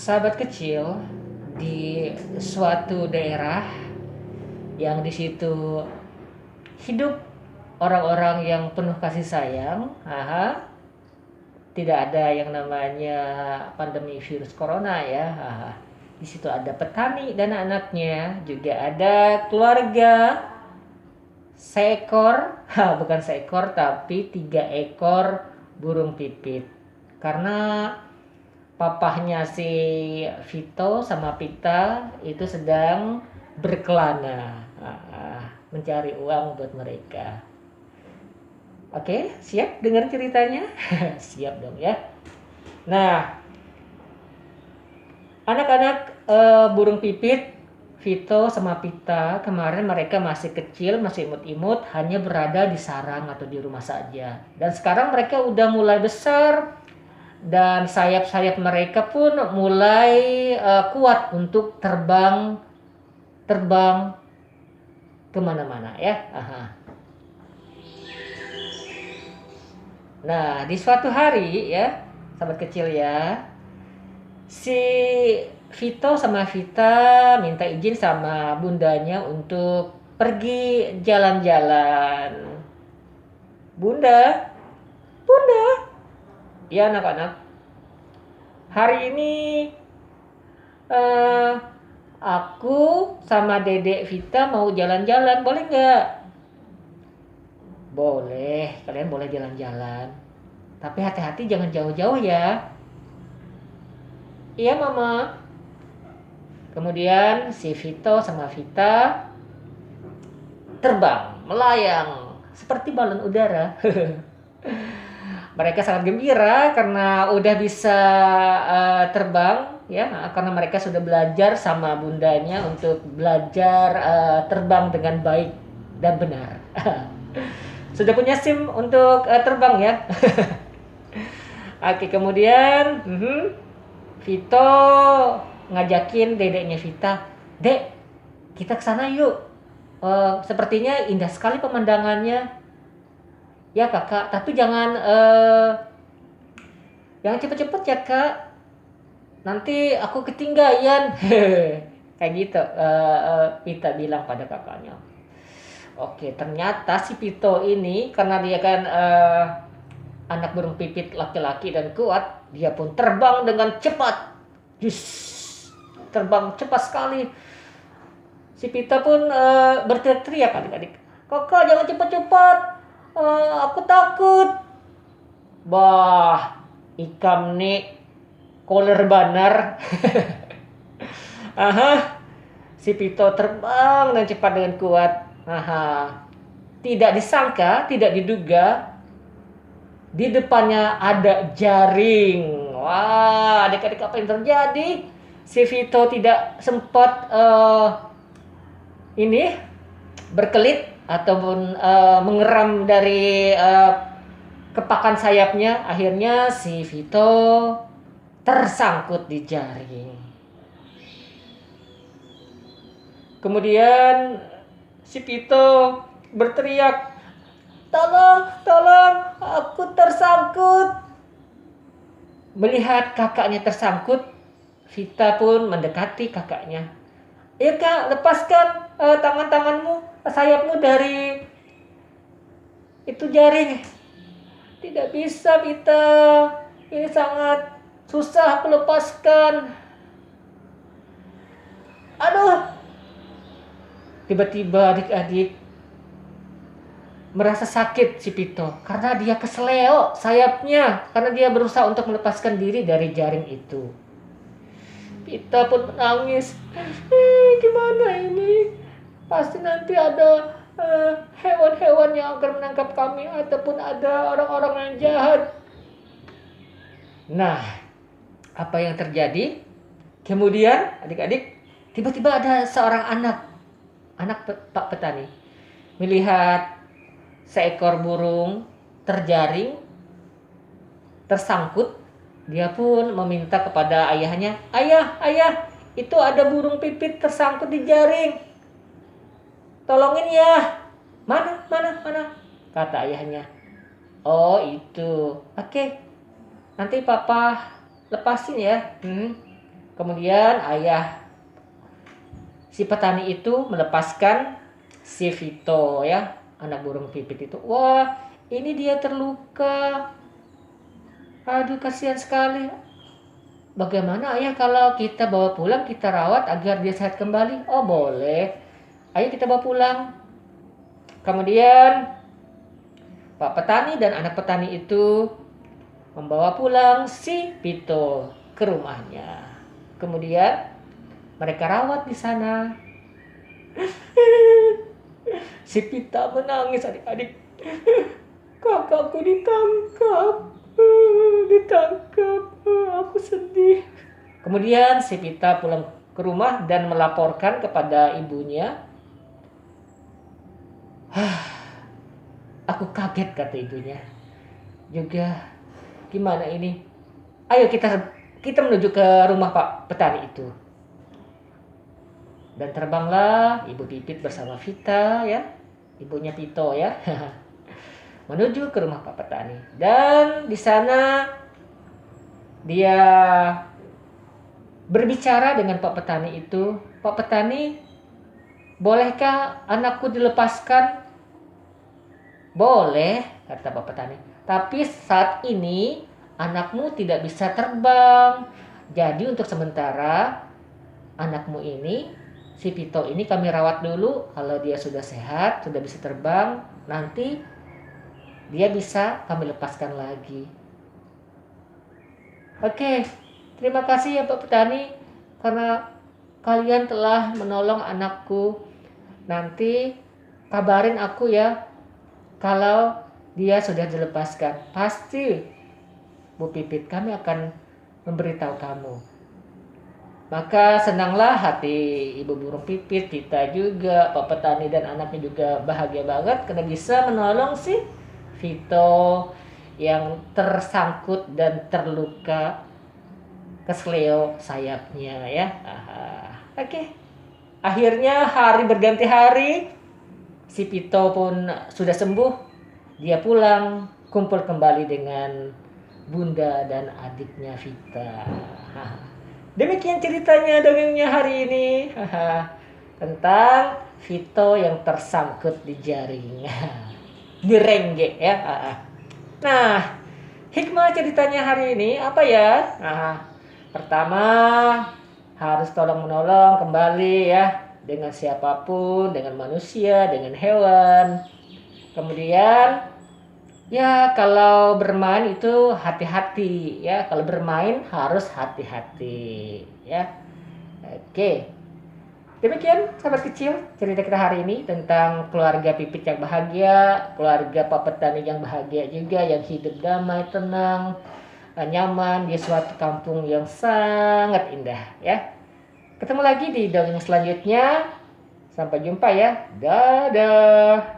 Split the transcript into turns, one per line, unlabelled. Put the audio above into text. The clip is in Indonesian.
sahabat kecil di suatu daerah yang di situ hidup orang-orang yang penuh kasih sayang. Tidak ada yang namanya pandemi virus corona ya. Di situ ada petani dan anaknya, juga ada keluarga seekor, bukan seekor tapi 3 ekor burung pipit. Karena papahnya si Vito sama Pita itu sedang berkelana, mencari uang buat mereka. Oke, siap dengar ceritanya? Siap dong ya. Nah, anak-anak burung pipit Vito sama Pita kemarin mereka masih kecil, masih imut-imut, hanya berada di sarang atau di rumah saja. Dan sekarang mereka udah mulai besar dan sayap-sayap mereka pun mulai kuat untuk terbang kemana-mana ya. Nah, di suatu hari ya, sahabat kecil ya, si Vito sama Vita minta izin sama bundanya untuk pergi jalan-jalan. Bunda, ya anak-anak, hari ini aku sama Dedek Vita mau jalan-jalan, boleh nggak? Boleh, kalian boleh jalan-jalan. Tapi hati-hati jangan jauh-jauh ya. Iya mama. Kemudian si Vito sama Vita terbang, melayang seperti balon udara. Mereka sangat gembira karena udah bisa terbang ya, karena mereka sudah belajar sama bundanya untuk belajar terbang dengan baik dan benar. Sudah punya SIM untuk terbang ya. Oke, kemudian Vito ngajakin dedeknya Vita, "Dek, kita kesana yuk. Sepertinya indah sekali pemandangannya." "Ya kakak, tapi jangan cepet-cepet ya kak. Nanti aku ketinggalan." Kayak gitu Vita bilang pada kakaknya. Oke, ternyata si Vito ini karena dia kan anak burung pipit laki-laki dan kuat, dia pun terbang dengan cepat. Terbang cepat sekali. Si Pita pun berteriak-teriak, adik-adik, "Kakak jangan cepat-cepat, aku takut." Bah, ikam nih koler banar. Si Pito terbang dengan cepat dengan kuat. Tidak disangka, tidak diduga, di depannya ada jaring. Wah, adik-adik apa yang terjadi? Si Vito tidak sempat berkelit ataupun mengeram dari kepakan sayapnya. Akhirnya si Vito tersangkut di jaring. Kemudian si Vito berteriak, Tolong, aku tersangkut." Melihat kakaknya tersangkut, Vita pun mendekati kakaknya. "Ayo kak, lepaskan tangan-tanganmu, sayapmu dari itu jaring." "Tidak bisa Vita, ini sangat susah aku lepaskan." Aduh, tiba-tiba adik-adik merasa sakit si Pito karena dia kesleo sayapnya karena dia berusaha untuk melepaskan diri dari jaring itu. Pita pun menangis. Gimana ini? Pasti nanti ada hewan-hewan yang akan menangkap kami ataupun ada orang-orang yang jahat. Nah, apa yang terjadi? Kemudian adik-adik, tiba-tiba ada seorang anak Pak Petani melihat seekor burung terjaring, tersangkut. Dia pun meminta kepada ayahnya, Ayah, itu ada burung pipit tersangkut di jaring. Tolongin ya." Mana? Kata ayahnya. "Oh itu, oke. Nanti papa lepasin ya." Kemudian ayah si petani itu melepaskan si Vito ya, anak burung pipit itu. Wah, ini dia terluka. Aduh, kasihan sekali. Bagaimana ayah kalau kita bawa pulang, kita rawat agar dia sehat kembali? Oh boleh. Ayo kita bawa pulang. Kemudian Pak petani dan anak petani itu membawa pulang si Vito ke rumahnya. Kemudian mereka rawat di sana. Si Pita menangis adik-adik. Kakakku ditangkap. Ditangkap. Aku sedih. Kemudian si Pita pulang ke rumah dan melaporkan kepada ibunya. Aku kaget, kata ibunya. Juga gimana ini? Ayo kita menuju ke rumah Pak petani itu. Dan terbanglah Ibu Pipit bersama Vita ya, ibunya Pito ya, menuju ke rumah Pak petani. Dan di sana dia berbicara dengan Pak petani itu. Pak petani, bolehkah anakku dilepaskan? Boleh, kata Pak petani. Tapi saat ini anakmu tidak bisa terbang. Jadi untuk sementara anakmu ini, si Vito ini kami rawat dulu. Kalau dia sudah sehat, sudah bisa terbang, nanti dia bisa kami lepaskan lagi. Oke, terima kasih ya Pak petani, karena kalian telah menolong anakku. Nanti kabarin aku ya kalau dia sudah dilepaskan. Pasti Bu Pipit, kami akan memberitahu kamu. Maka senanglah hati Ibu burung pipit, kita juga, Pak petani dan anaknya juga bahagia banget karena bisa menolong si Vito yang tersangkut dan terluka kesleo sayapnya ya. Oke. Akhirnya hari berganti hari, si Vito pun sudah sembuh. Dia pulang, kumpul kembali dengan bunda dan adiknya Vita. Demikian ceritanya dongengnya hari ini. Tentang Vito yang tersangkut di jaring. Direngge ya. Nah, hikmah ceritanya hari ini apa ya? Pertama, harus tolong menolong kembali ya, dengan siapapun, dengan manusia, dengan hewan. Kemudian ya kalau bermain itu hati-hati ya. Kalau bermain harus hati-hati ya. Oke. Demikian sahabat kecil cerita kita hari ini tentang keluarga Pipit yang bahagia, keluarga Pak petani yang bahagia juga, yang hidup damai, tenang, nyaman di suatu kampung yang sangat indah ya. Ketemu lagi di dongeng selanjutnya. Sampai jumpa ya. Dadah.